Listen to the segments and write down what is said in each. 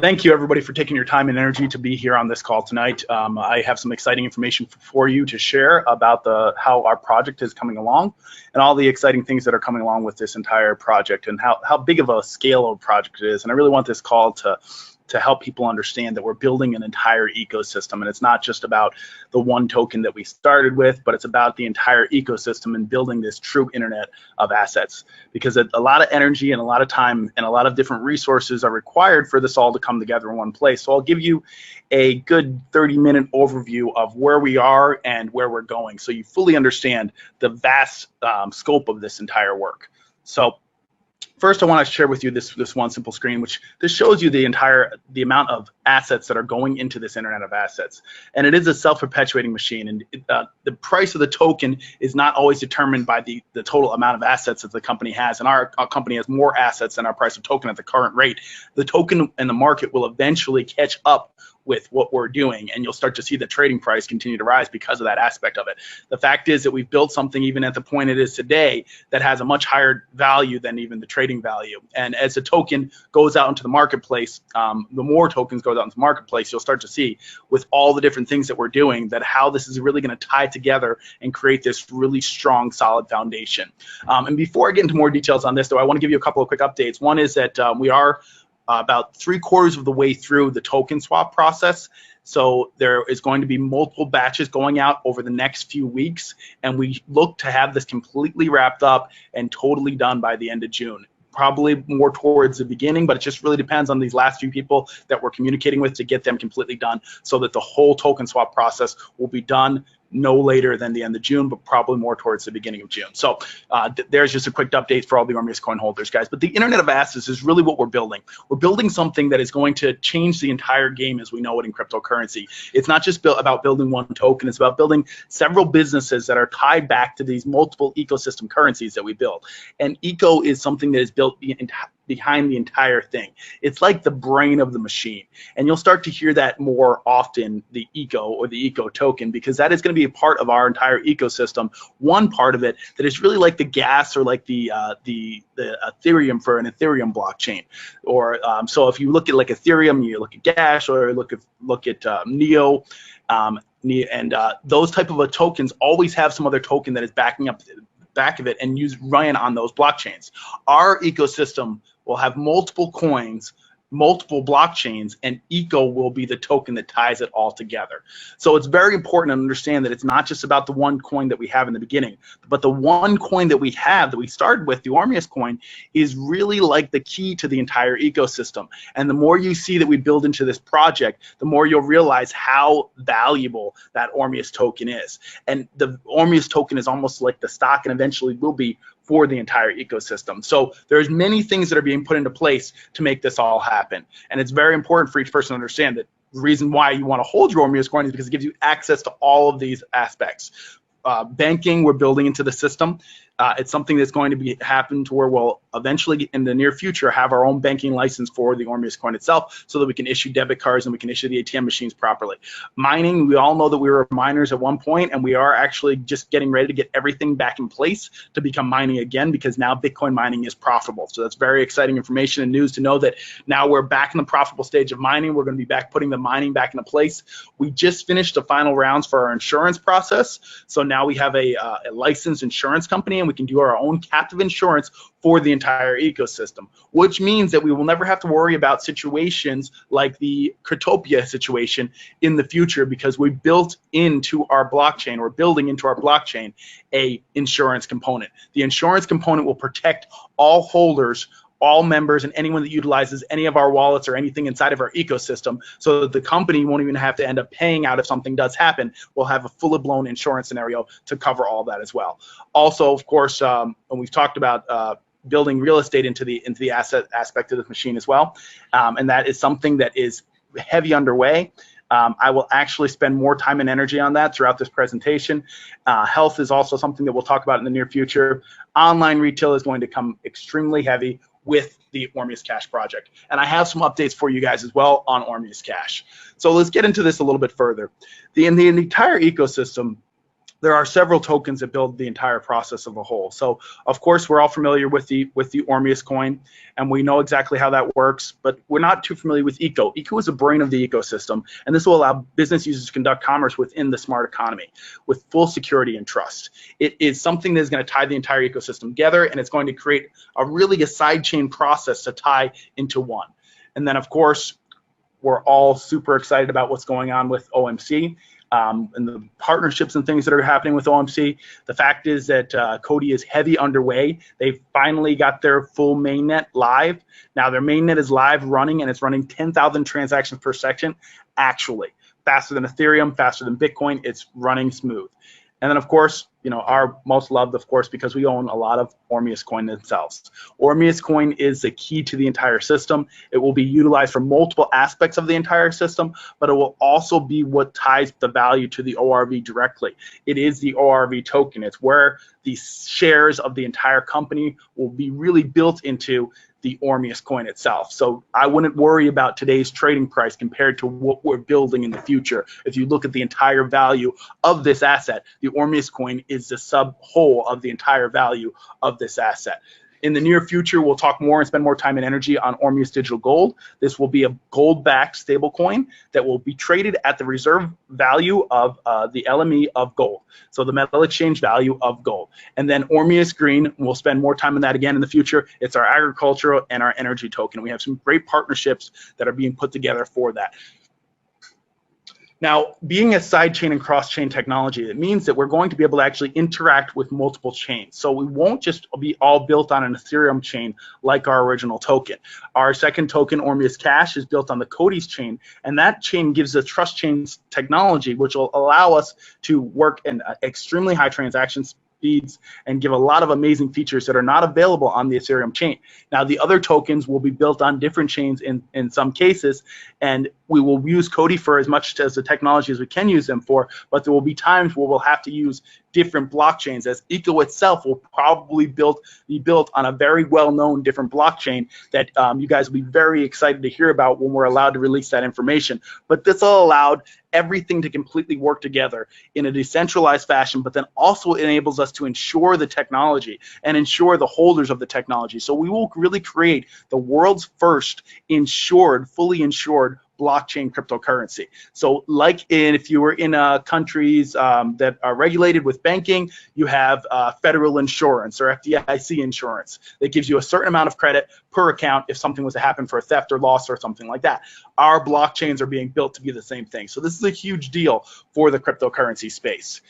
thank you everybody for taking your time and energy to be here on this call tonight. I have some exciting information for you to share about how our project is coming along and all the exciting things that are coming along with this entire project and how big of a scale of project it is. And I really want this call to help people understand that we're building an entire ecosystem, and it's not just about the one token that we started with, but it's about the entire ecosystem and building this true internet of assets, because a lot of energy and a lot of time and a lot of different resources are required for this all to come together in one place. So I'll give you a good 30-minute overview of where we are and where we're going, so you fully understand the vast scope of this entire work. So first, I want to share with you this one simple screen, which this shows you the amount of assets that are going into this internet of assets. And it is a self-perpetuating machine, and the price of the token is not always determined by the total amount of assets that the company has. And our company has more assets than our price of token at the current rate. The token and the market will eventually catch up with what we're doing, and you'll start to see the trading price continue to rise because of that aspect of it. The fact is that we've built something, even at the point it is today, that has a much higher value than even the trading value. And as the token goes out into the marketplace, the more tokens goes out into the marketplace, you'll start to see with all the different things that we're doing that how this is really going to tie together and create this really strong, solid foundation. And before I get into more details on this, though, I want to give you a couple of quick updates. One is that we are about 3/4 of the way through the token swap process. So there is going to be multiple batches going out over the next few weeks, and we look to have this completely wrapped up and totally done by the end of June. Probably more towards the beginning, but it just really depends on these last few people that we're communicating with to get them completely done, so that the whole token swap process will be done no later than the end of June, but probably more towards the beginning of June. So there's just a quick update for all the Ormeus Coin holders, guys. But the Internet of Assets is really what we're building. We're building something that is going to change the entire game as we know it in cryptocurrency. It's not just about building one token. It's about building several businesses that are tied back to these multiple ecosystem currencies that we build. And Eco is something that is built behind the entire thing. It's like the brain of the machine. And you'll start to hear that more often, the Eco or the Eco token, because that is going to be a part of our entire ecosystem. One part of it that is really like the gas or like the Ethereum for an Ethereum blockchain. Or so if you look at like Ethereum, you look at Gas, or look at Neo, and those type of tokens always have some other token that is backing up back of it and run on those blockchains. Our ecosystem will have multiple coins, multiple blockchains, and Eco will be the token that ties it all together. So it's very important to understand that it's not just about the one coin that we have in the beginning, but the one coin that we have, that we started with, the Ormeus Coin, is really like the key to the entire ecosystem. And the more you see that we build into this project, the more you'll realize how valuable that Ormeus token is. And the Ormeus token is almost like the stock, and eventually will be, for the entire ecosystem. So there's many things that are being put into place to make this all happen. And it's very important for each person to understand that the reason why you want to hold your Ormeus Coin is because it gives you access to all of these aspects. Banking, we're building into the system. It's something that's going to happen to where we'll eventually, in the near future, have our own banking license for the Ormeus Coin itself, so that we can issue debit cards and we can issue the ATM machines properly. Mining, we all know that we were miners at one point, and we are actually just getting ready to get everything back in place to become mining again, because now Bitcoin mining is profitable. So that's very exciting information and news to know that now we're back in the profitable stage of mining. We're going to be back putting the mining back into place. We just finished the final rounds for our insurance process, so now we have a licensed insurance company, and we can do our own captive insurance for the entire ecosystem, which means that we will never have to worry about situations like the Cryptopia situation in the future, because we built into our blockchain, or building into our blockchain, a insurance component. The insurance component will protect all holders, all members, and anyone that utilizes any of our wallets or anything inside of our ecosystem, so that the company won't even have to end up paying out if something does happen. We'll have a fully blown insurance scenario to cover all that as well. Also, of course, and we've talked about building real estate into the asset aspect of this machine as well, and that is something that is heavy underway. I will actually spend more time and energy on that throughout this presentation. Health is also something that we'll talk about in the near future. Online retail is going to come extremely heavy with the Ormeus Cash project. And I have some updates for you guys as well on Ormeus Cash. So let's get into this a little bit further. In the entire ecosystem, there are several tokens that build the entire process of a whole. So of course we're all familiar with the Ormeus Coin, and we know exactly how that works, but we're not too familiar with Eco. Eco is the brain of the ecosystem, and this will allow business users to conduct commerce within the smart economy with full security and trust. It is something that is going to tie the entire ecosystem together, and it's going to create a sidechain process to tie into one. And then of course we're all super excited about what's going on with OMC. And the partnerships and things that are happening with OMC. The fact is that Cody is heavy underway. They finally got their full mainnet live. Now their mainnet is live running, and it's running 10,000 transactions per second, actually. Faster than Ethereum, faster than Bitcoin. It's running smooth. And then of course, our most loved, of course, because we own a lot of Ormeus Coin themselves. Ormeus Coin is the key to the entire system. It will be utilized for multiple aspects of the entire system, but it will also be what ties the value to the ORV directly. It is the ORV token. It's where the shares of the entire company will be really built into the Ormeus Coin itself. So I wouldn't worry about today's trading price compared to what we're building in the future. If you look at the entire value of this asset, the Ormeus Coin is the sub-whole of the entire value of this asset. In the near future, we'll talk more and spend more time and energy on Ormeus Digital Gold. This will be a gold-backed stablecoin that will be traded at the reserve value of the LME of gold, so the metal exchange value of gold. And then Ormeus Green, we'll spend more time on that again in the future. It's our agricultural and our energy token. We have some great partnerships that are being put together for that. Now, being a sidechain and cross-chain technology, it means that we're going to be able to actually interact with multiple chains. So we won't just be all built on an Ethereum chain like our original token. Our second token, Ormeus Cash, is built on the Cody's chain, and that chain gives us trust chains technology, which will allow us to work in extremely high transaction speeds and give a lot of amazing features that are not available on the Ethereum chain. Now, the other tokens will be built on different chains in some cases, and we will use Cody for as much as the technology as we can use them for, but there will be times where we'll have to use different blockchains, as Eco itself will probably be built on a very well-known different blockchain that you guys will be very excited to hear about when we're allowed to release that information. But this will allow everything to completely work together in a decentralized fashion, but then also enables us to ensure the technology and ensure the holders of the technology. So we will really create the world's first insured, fully insured blockchain cryptocurrency. So like if you were in countries that are regulated with banking, you have federal insurance or FDIC insurance that gives you a certain amount of credit per account if something was to happen for a theft or loss or something like that. Our blockchains are being built to be the same thing. So this is a huge deal for the cryptocurrency space.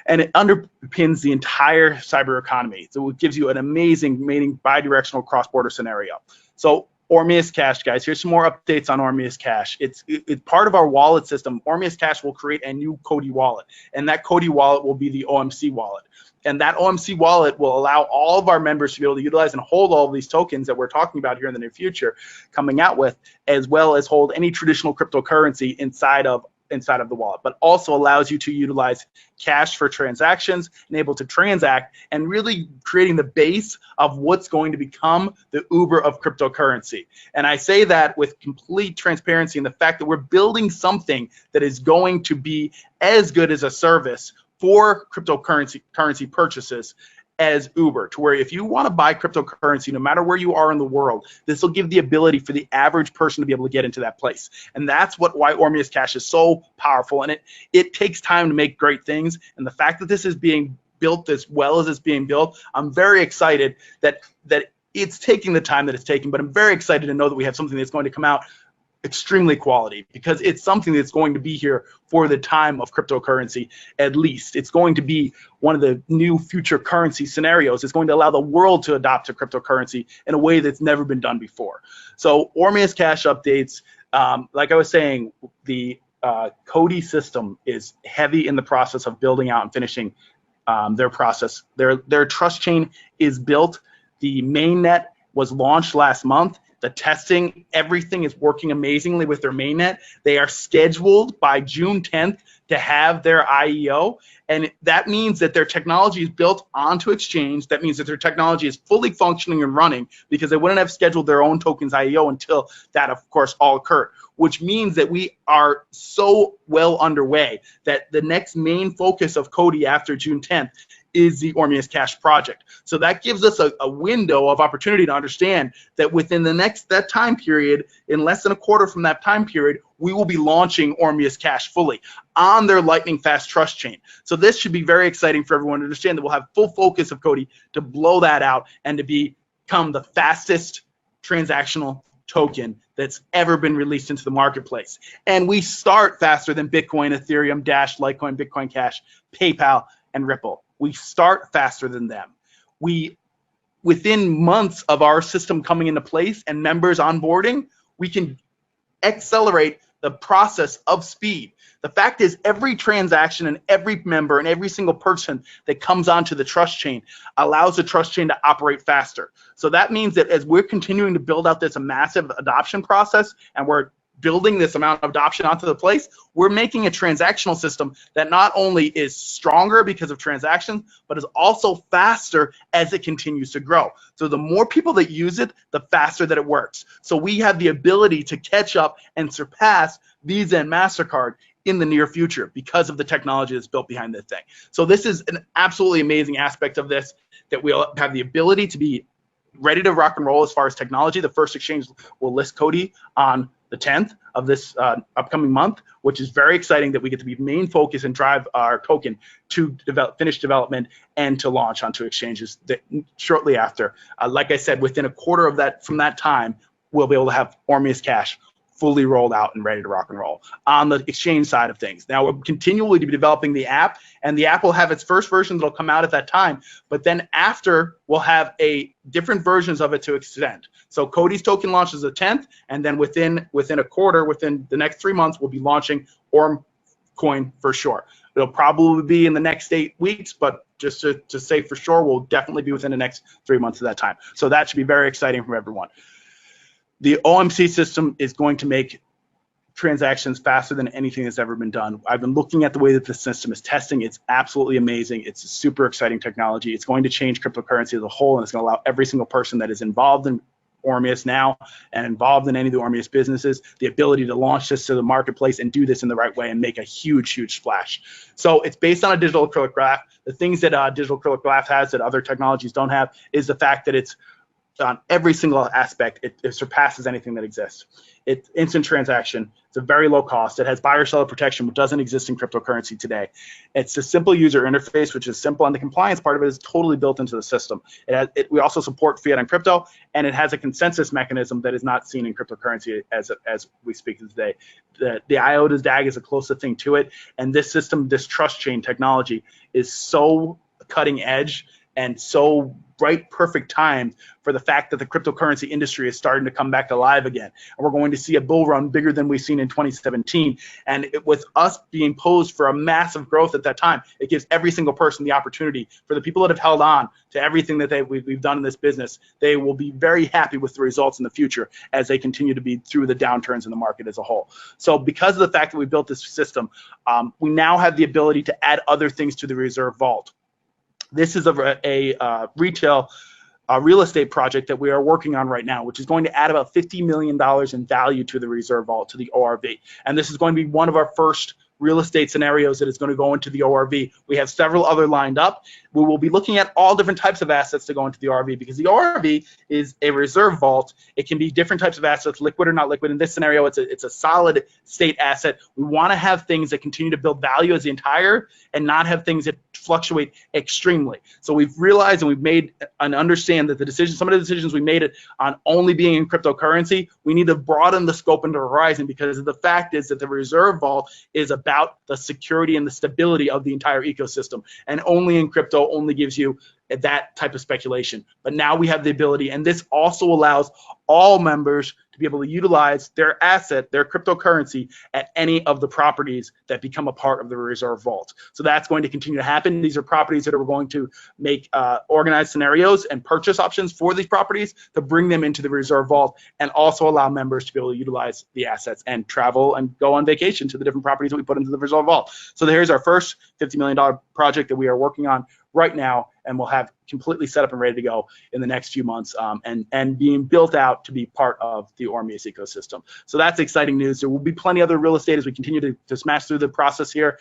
And it underpins the entire cyber economy. So it gives you an amazing bi-directional cross-border scenario. So Ormeus Cash, guys, here's some more updates on Ormeus Cash. It's part of our wallet system. Ormeus Cash will create a new Cody wallet, and that Cody wallet will be the OMC wallet. And that OMC wallet will allow all of our members to be able to utilize and hold all of these tokens that we're talking about here in the near future coming out with, as well as hold any traditional cryptocurrency inside of the wallet, but also allows you to utilize cash for transactions and able to transact, and really creating the base of what's going to become the Uber of cryptocurrency. And I say that with complete transparency in the fact that we're building something that is going to be as good as a service for cryptocurrency purchases as Uber, to where if you want to buy cryptocurrency, no matter where you are in the world, this will give the ability for the average person to be able to get into that place. And that's why Ormeus Cash is so powerful. And it takes time to make great things. And the fact that this is being built as well as it's being built, I'm very excited that it's taking the time that it's taking, but I'm very excited to know that we have something that's going to come out extremely quality, because it's something that's going to be here for the time of cryptocurrency. At least it's going to be one of the new future currency scenarios. It's going to allow the world to adopt to cryptocurrency in a way that's never been done before. So Ormeus Cash updates, like I was saying, the Cody system is heavy in the process of building out and finishing their process. Their trust chain is built. The mainnet was launched last month. The testing, everything is working amazingly with their mainnet. They are scheduled by June 10th to have their IEO, and that means that their technology is built onto exchange. That means that their technology is fully functioning and running, because they wouldn't have scheduled their own tokens IEO until that, of course, all occurred. which means that we are so well underway that the next main focus of Cody after June 10th is the Ormeus Cash project. So that gives us a window of opportunity to understand that within that time period, in less than a quarter from that time period, we will be launching Ormeus Cash fully on their lightning fast trust chain. So this should be very exciting for everyone to understand that we'll have full focus of Cody to blow that out and to become the fastest transactional token that's ever been released into the marketplace. And we start faster than Bitcoin, Ethereum, Dash, Litecoin, Bitcoin Cash, PayPal, and Ripple. We start faster than them. Within months of our system coming into place and members onboarding, we can accelerate the process of speed. The fact is, every transaction and every member and every single person that comes onto the trust chain allows the trust chain to operate faster. So that means that as we're continuing to build out this massive adoption process and we're building this amount of adoption onto the place, we're making a transactional system that not only is stronger because of transactions, but is also faster as it continues to grow. So the more people that use it, the faster that it works. So we have the ability to catch up and surpass Visa and MasterCard in the near future because of the technology that's built behind this thing. So this is an absolutely amazing aspect of this, that we'll have the ability to be ready to rock and roll as far as technology. The first exchange will list Cody on the 10th of this upcoming month, which is very exciting that we get to be main focus and drive our token to finish development and to launch onto exchanges shortly after. Like I said, within a quarter of that, from that time, we'll be able to have Ormeus Cash fully rolled out and ready to rock and roll on the exchange side of things. Now, we're continually to be developing the app, and the app will have its first version that'll come out at that time, but then after, we'll have different versions of it to extend. So Cody's token launches the 10th, and then within a quarter, within the next 3 months, we'll be launching Ormeus Coin for sure. It'll probably be in the next 8 weeks, but just to say for sure, we'll definitely be within the next 3 months of that time. So that should be very exciting for everyone. The OMC system is going to make transactions faster than anything that's ever been done. I've been looking at the way that the system is testing. It's absolutely amazing. It's a super exciting technology. It's going to change cryptocurrency as a whole, and it's going to allow every single person that is involved in Ormeus now and involved in any of the Ormeus businesses the ability to launch this to the marketplace and do this in the right way and make a huge, huge splash. So it's based on a digital acrylic graph. The things that digital acrylic graph has that other technologies don't have is the fact that it's on every single aspect, it surpasses anything that exists. It's instant transaction. It's a very low cost. It has buyer-seller protection, which doesn't exist in cryptocurrency today. It's a simple user interface, which is simple, and the compliance part of it is totally built into the system. We also support fiat and crypto, and it has a consensus mechanism that is not seen in cryptocurrency as we speak today. The IOTA's DAG is a closest thing to it, and this system, this trust chain technology, is so cutting edge and so right, perfect time for the fact that the cryptocurrency industry is starting to come back alive again. And we're going to see a bull run bigger than we've seen in 2017. And with us being posed for a massive growth at that time, it gives every single person the opportunity. For the people that have held on to everything that we've done in this business, they will be very happy with the results in the future as they continue to be through the downturns in the market as a whole. So because of the fact that we built this system, we now have the ability to add other things to the reserve vault. This is a retail real estate project that we are working on right now, which is going to add about $50 million in value to the reserve vault, to the ORV. And this is going to be one of our first real estate scenarios that is going to go into the ORV. We have several other lined up. We will be looking at all different types of assets to go into the ORV, because the ORV is a reserve vault. It can be different types of assets, liquid or not liquid. In this scenario, it's a solid state asset. We want to have things that continue to build value as the entire and not have things that fluctuate extremely. So we've realized and we've made and understand that some of the decisions we made on only being in cryptocurrency, we need to broaden the scope into horizon, because the fact is that the reserve vault is about the security and the stability of the entire ecosystem, and only in crypto only gives you that type of speculation. But now we have the ability, and this also allows all members to be able to utilize their asset, their cryptocurrency, at any of the properties that become a part of the reserve vault. So that's going to continue to happen. These are properties that are going to make organized scenarios and purchase options for these properties to bring them into the reserve vault, and also allow members to be able to utilize the assets and travel and go on vacation to the different properties that we put into the reserve vault. So here's our first $50 million project that we are working on right now, and we'll have completely set up and ready to go in the next few months, and being built out to be part of the Ormeus ecosystem. So that's exciting news. There will be plenty of other real estate as we continue to smash through the process here.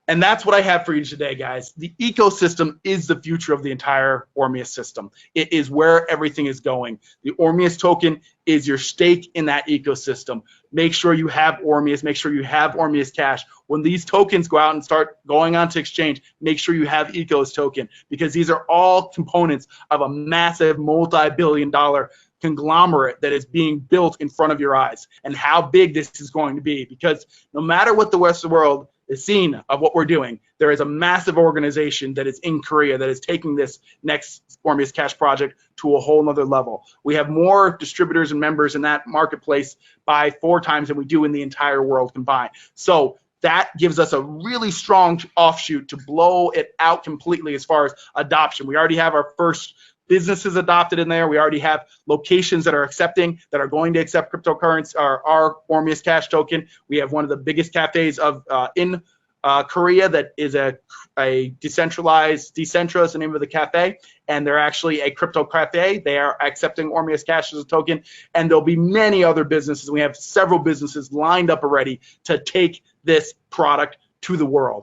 And that's what I have for you today, guys. The ecosystem is the future of the entire Ormeus system. It is where everything is going. The Ormeus token is your stake in that ecosystem. Make sure you have Ormeus. Make sure you have Ormeus Cash. When these tokens go out and start going onto exchange, make sure you have Eco's token, because these are all components of a massive multi-billion-dollar conglomerate that is being built in front of your eyes, and how big this is going to be. Because no matter what the rest of the world is seeing of what we're doing, there is a massive organization that is in Korea that is taking this next Ormeus Cash project to a whole nother level. We have more distributors and members in that marketplace by 4 times than we do in the entire world combined. So that gives us a really strong offshoot to blow it out completely as far as adoption. We already have our first businesses adopted in there. We already have locations that are going to accept cryptocurrency, our Ormeus Cash token. We have one of the biggest cafes in Korea that is a decentralized, Decentra is the name of the cafe, and they're actually a crypto cafe. They are accepting Ormeus Cash as a token, and there'll be many other businesses. We have several businesses lined up already to take this product to the world.